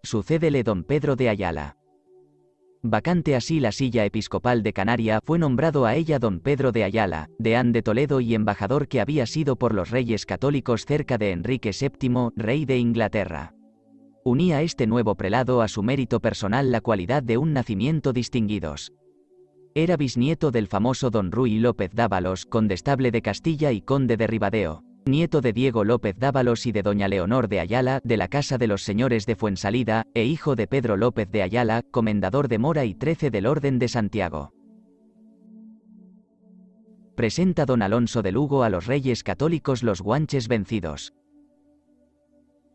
sucédele don Pedro de Ayala. Vacante así la silla episcopal de Canaria, fue nombrado a ella don Pedro de Ayala, deán de Toledo y embajador que había sido por los reyes católicos cerca de Enrique VII, rey de Inglaterra. Unía este nuevo prelado a su mérito personal la cualidad de un nacimiento distinguidos. Era bisnieto del famoso don Ruy López Dávalos, condestable de Castilla y conde de Ribadeo, nieto de Diego López Dávalos y de doña Leonor de Ayala, de la casa de los señores de Fuensalida, e hijo de Pedro López de Ayala, comendador de Mora y 13 del Orden de Santiago. Presenta don Alonso de Lugo a los reyes católicos los guanches vencidos.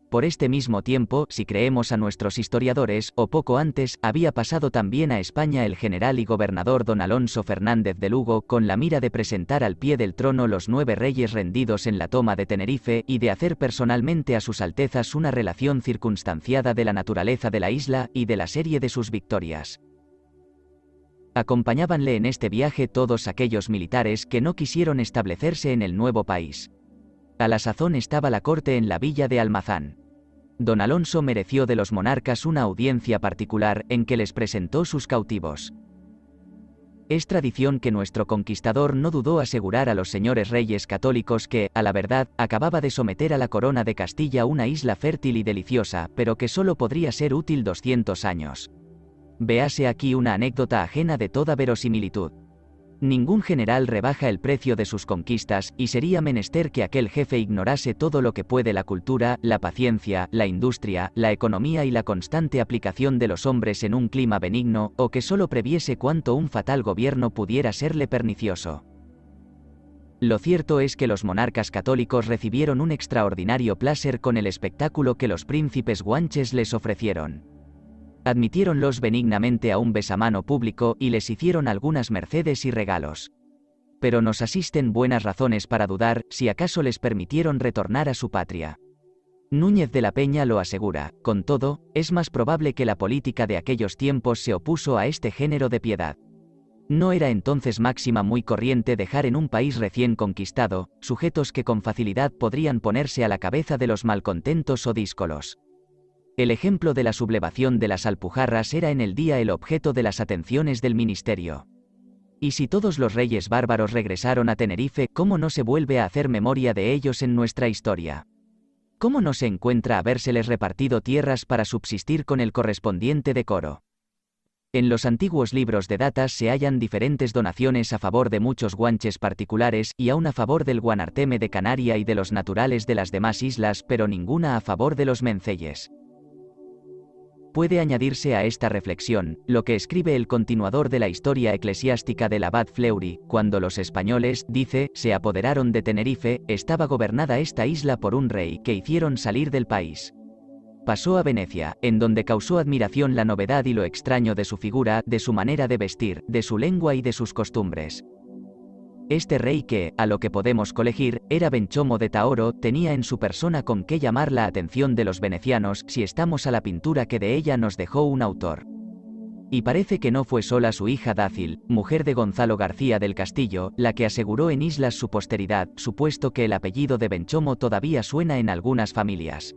Por este mismo tiempo, si creemos a nuestros historiadores, o poco antes, había pasado también a España el general y gobernador don Alonso Fernández de Lugo, con la mira de presentar al pie del trono los 9 reyes rendidos en la toma de Tenerife, y de hacer personalmente a sus altezas una relación circunstanciada de la naturaleza de la isla, y de la serie de sus victorias. Acompañábanle en este viaje todos aquellos militares que no quisieron establecerse en el nuevo país. A la sazón estaba la corte en la villa de Almazán. Don Alonso mereció de los monarcas una audiencia particular, en que les presentó sus cautivos. Es tradición que nuestro conquistador no dudó asegurar a los señores reyes católicos que, a la verdad, acababa de someter a la corona de Castilla una isla fértil y deliciosa, pero que solo podría ser útil 200 años. Véase aquí una anécdota ajena de toda verosimilitud. Ningún general rebaja el precio de sus conquistas, y sería menester que aquel jefe ignorase todo lo que puede la cultura, la paciencia, la industria, la economía y la constante aplicación de los hombres en un clima benigno, o que solo previese cuánto un fatal gobierno pudiera serle pernicioso. Lo cierto es que los monarcas católicos recibieron un extraordinario placer con el espectáculo que los príncipes guanches les ofrecieron. Admitiéronlos benignamente a un besamano público y les hicieron algunas mercedes y regalos. Pero nos asisten buenas razones para dudar si acaso les permitieron retornar a su patria. Núñez de la Peña lo asegura. Con todo, es más probable que la política de aquellos tiempos se opuso a este género de piedad. No era entonces máxima muy corriente dejar en un país recién conquistado, sujetos que con facilidad podrían ponerse a la cabeza de los malcontentos o díscolos. El ejemplo de la sublevación de las Alpujarras era en el día el objeto de las atenciones del ministerio. Y si todos los reyes bárbaros regresaron a Tenerife, ¿cómo no se vuelve a hacer memoria de ellos en nuestra historia? ¿Cómo no se encuentra habérseles repartido tierras para subsistir con el correspondiente decoro? En los antiguos libros de datas se hallan diferentes donaciones a favor de muchos guanches particulares, y aún a favor del Guanarteme de Canaria y de los naturales de las demás islas, pero ninguna a favor de los Menceyes. Puede añadirse a esta reflexión, lo que escribe el continuador de la historia eclesiástica del abad Fleury: cuando los españoles, dice, se apoderaron de Tenerife, estaba gobernada esta isla por un rey que hicieron salir del país. Pasó a Venecia, en donde causó admiración la novedad y lo extraño de su figura, de su manera de vestir, de su lengua y de sus costumbres. Este rey que, a lo que podemos colegir, era Benchomo de Taoro, tenía en su persona con qué llamar la atención de los venecianos si estamos a la pintura que de ella nos dejó un autor. Y parece que no fue sola su hija Dácil, mujer de Gonzalo García del Castillo, la que aseguró en islas su posteridad, supuesto que el apellido de Benchomo todavía suena en algunas familias.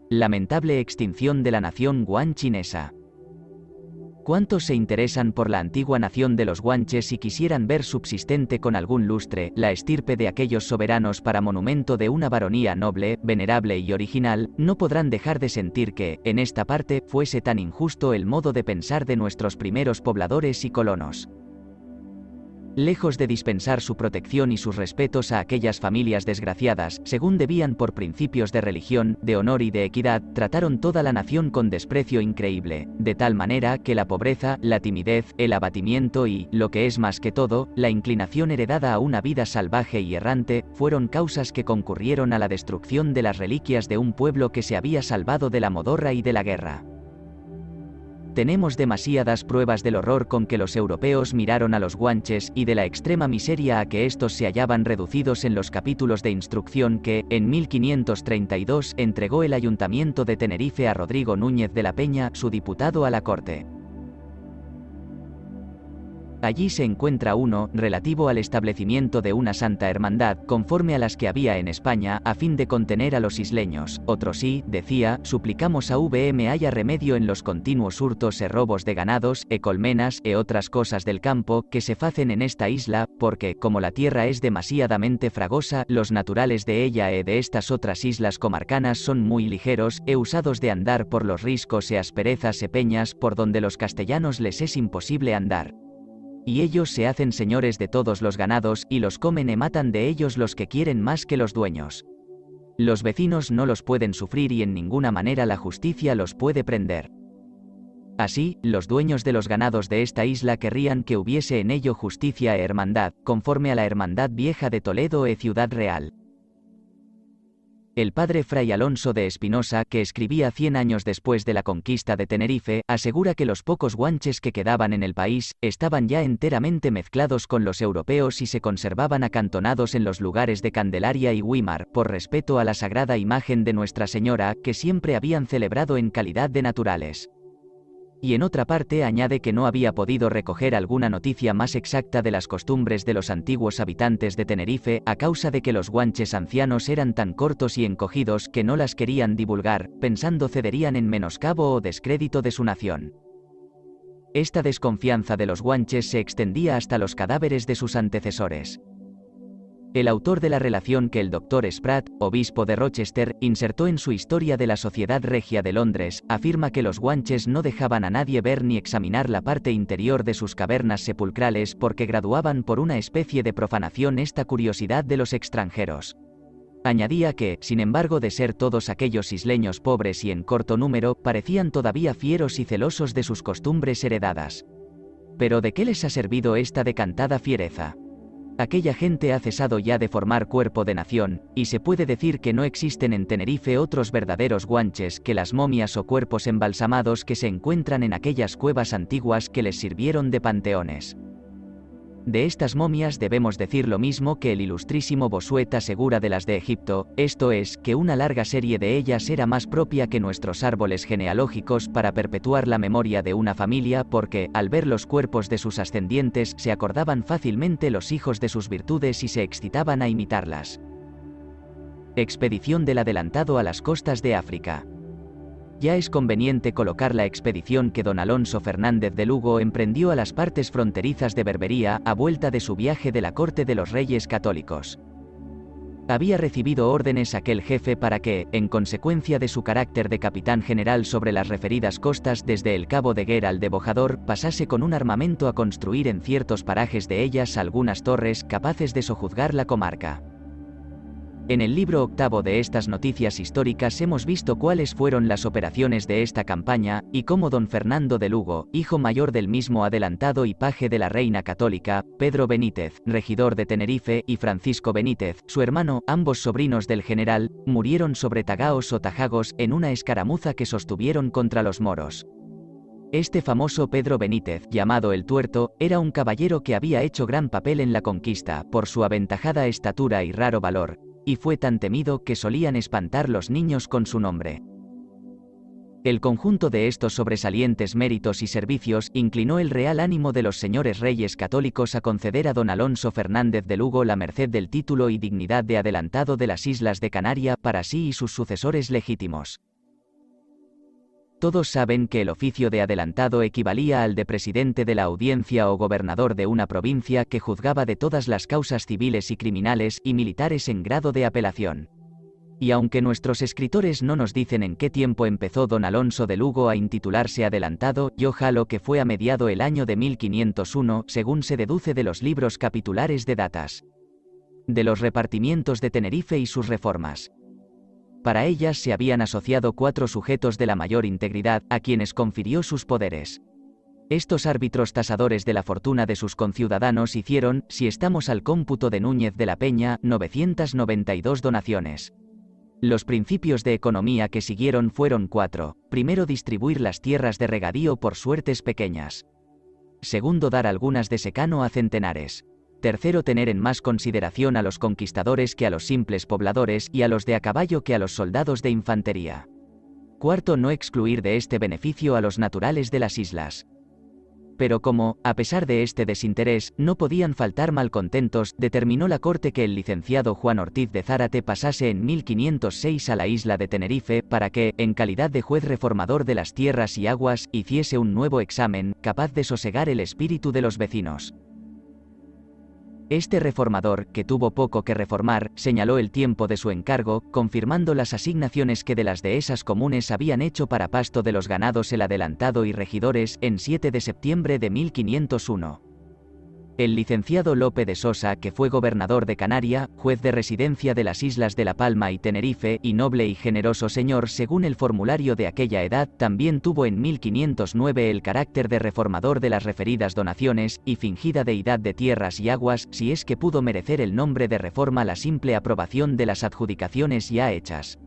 Lamentable extinción de la nación guanchinesa. ¿Cuántos se interesan por la antigua nación de los guanches y quisieran ver subsistente con algún lustre la estirpe de aquellos soberanos para monumento de una baronía noble, venerable y original, no podrán dejar de sentir que, en esta parte, fuese tan injusto el modo de pensar de nuestros primeros pobladores y colonos? Lejos de dispensar su protección y sus respetos a aquellas familias desgraciadas, según debían por principios de religión, de honor y de equidad, trataron toda la nación con desprecio increíble, de tal manera que la pobreza, la timidez, el abatimiento y, lo que es más que todo, la inclinación heredada a una vida salvaje y errante, fueron causas que concurrieron a la destrucción de las reliquias de un pueblo que se había salvado de la modorra y de la guerra. Tenemos demasiadas pruebas del horror con que los europeos miraron a los guanches, y de la extrema miseria a que estos se hallaban reducidos en los capítulos de instrucción que, en 1532, entregó el ayuntamiento de Tenerife a Rodrigo Núñez de la Peña, su diputado a la corte. Allí se encuentra uno, relativo al establecimiento de una santa hermandad, conforme a las que había en España, a fin de contener a los isleños. Otro sí, decía, suplicamos a VM haya remedio en los continuos hurtos e robos de ganados, e colmenas, e otras cosas del campo, que se facen en esta isla, porque, como la tierra es demasiadamente fragosa, los naturales de ella e de estas otras islas comarcanas son muy ligeros, e usados de andar por los riscos e asperezas e peñas, por donde los castellanos les es imposible andar. Y ellos se hacen señores de todos los ganados, y los comen e matan de ellos los que quieren más que los dueños. Los vecinos no los pueden sufrir y en ninguna manera la justicia los puede prender. Así, los dueños de los ganados de esta isla querrían que hubiese en ello justicia e hermandad, conforme a la hermandad vieja de Toledo e Ciudad Real. El padre Fray Alonso de Espinosa, que escribía 100 años después de la conquista de Tenerife, asegura que los pocos guanches que quedaban en el país, estaban ya enteramente mezclados con los europeos y se conservaban acantonados en los lugares de Candelaria y Güímar, por respeto a la sagrada imagen de Nuestra Señora, que siempre habían celebrado en calidad de naturales. Y en otra parte añade que no había podido recoger alguna noticia más exacta de las costumbres de los antiguos habitantes de Tenerife, a causa de que los guanches ancianos eran tan cortos y encogidos que no las querían divulgar, pensando cederían en menoscabo o descrédito de su nación. Esta desconfianza de los guanches se extendía hasta los cadáveres de sus antecesores. El autor de la relación que el Dr. Spratt, obispo de Rochester, insertó en su Historia de la Sociedad Regia de Londres, afirma que los guanches no dejaban a nadie ver ni examinar la parte interior de sus cavernas sepulcrales porque graduaban por una especie de profanación esta curiosidad de los extranjeros. Añadía que, sin embargo de ser todos aquellos isleños pobres y en corto número, parecían todavía fieros y celosos de sus costumbres heredadas. ¿Pero de qué les ha servido esta decantada fiereza? Aquella gente ha cesado ya de formar cuerpo de nación, y se puede decir que no existen en Tenerife otros verdaderos guanches que las momias o cuerpos embalsamados que se encuentran en aquellas cuevas antiguas que les sirvieron de panteones. De estas momias debemos decir lo mismo que el ilustrísimo Bossuet asegura de las de Egipto, esto es, que una larga serie de ellas era más propia que nuestros árboles genealógicos para perpetuar la memoria de una familia porque, al ver los cuerpos de sus ascendientes, se acordaban fácilmente los hijos de sus virtudes y se excitaban a imitarlas. Expedición del adelantado a las costas de África. Ya es conveniente colocar la expedición que don Alonso Fernández de Lugo emprendió a las partes fronterizas de Berbería, a vuelta de su viaje de la corte de los Reyes Católicos. Había recibido órdenes aquel jefe para que, en consecuencia de su carácter de capitán general sobre las referidas costas desde el cabo de Guera al de Bojador, pasase con un armamento a construir en ciertos parajes de ellas algunas torres capaces de sojuzgar la comarca. En el libro octavo de estas noticias históricas hemos visto cuáles fueron las operaciones de esta campaña, y cómo don Fernando de Lugo, hijo mayor del mismo adelantado y paje de la reina católica, Pedro Benítez, regidor de Tenerife, y Francisco Benítez, su hermano, ambos sobrinos del general, murieron sobre tagaos o tajagos, en una escaramuza que sostuvieron contra los moros. Este famoso Pedro Benítez, llamado el Tuerto, era un caballero que había hecho gran papel en la conquista, por su aventajada estatura y raro valor, y fue tan temido que solían espantar los niños con su nombre. El conjunto de estos sobresalientes méritos y servicios inclinó el real ánimo de los señores reyes católicos a conceder a don Alonso Fernández de Lugo la merced del título y dignidad de adelantado de las Islas de Canaria para sí y sus sucesores legítimos. Todos saben que el oficio de adelantado equivalía al de presidente de la audiencia o gobernador de una provincia que juzgaba de todas las causas civiles y criminales y militares en grado de apelación. Y aunque nuestros escritores no nos dicen en qué tiempo empezó don Alonso de Lugo a intitularse adelantado, yo jalo que fue a mediado el año de 1501, según se deduce de los libros capitulares de datas de los repartimientos de Tenerife y sus reformas. Para ellas se habían asociado 4 sujetos de la mayor integridad, a quienes confirió sus poderes. Estos árbitros tasadores de la fortuna de sus conciudadanos hicieron, si estamos al cómputo de Núñez de la Peña, 992 donaciones. Los principios de economía que siguieron fueron 4. Primero, distribuir las tierras de regadío por suertes pequeñas. Segundo, dar algunas de secano a centenares. Tercero, tener en más consideración a los conquistadores que a los simples pobladores y a los de a caballo que a los soldados de infantería. Cuarto, no excluir de este beneficio a los naturales de las islas. Pero como, a pesar de este desinterés, no podían faltar malcontentos, determinó la Corte que el licenciado Juan Ortiz de Zárate pasase en 1506 a la isla de Tenerife para que, en calidad de juez reformador de las tierras y aguas, hiciese un nuevo examen, capaz de sosegar el espíritu de los vecinos. Este reformador, que tuvo poco que reformar, señaló el tiempo de su encargo, confirmando las asignaciones que de las dehesas comunes habían hecho para pasto de los ganados el adelantado y regidores, en 7 de septiembre de 1501. El licenciado Lope de Sosa, que fue gobernador de Canaria, juez de residencia de las islas de La Palma y Tenerife, y noble y generoso señor según el formulario de aquella edad, también tuvo en 1509 el carácter de reformador de las referidas donaciones, y fingida deidad de tierras y aguas, si es que pudo merecer el nombre de reforma la simple aprobación de las adjudicaciones ya hechas.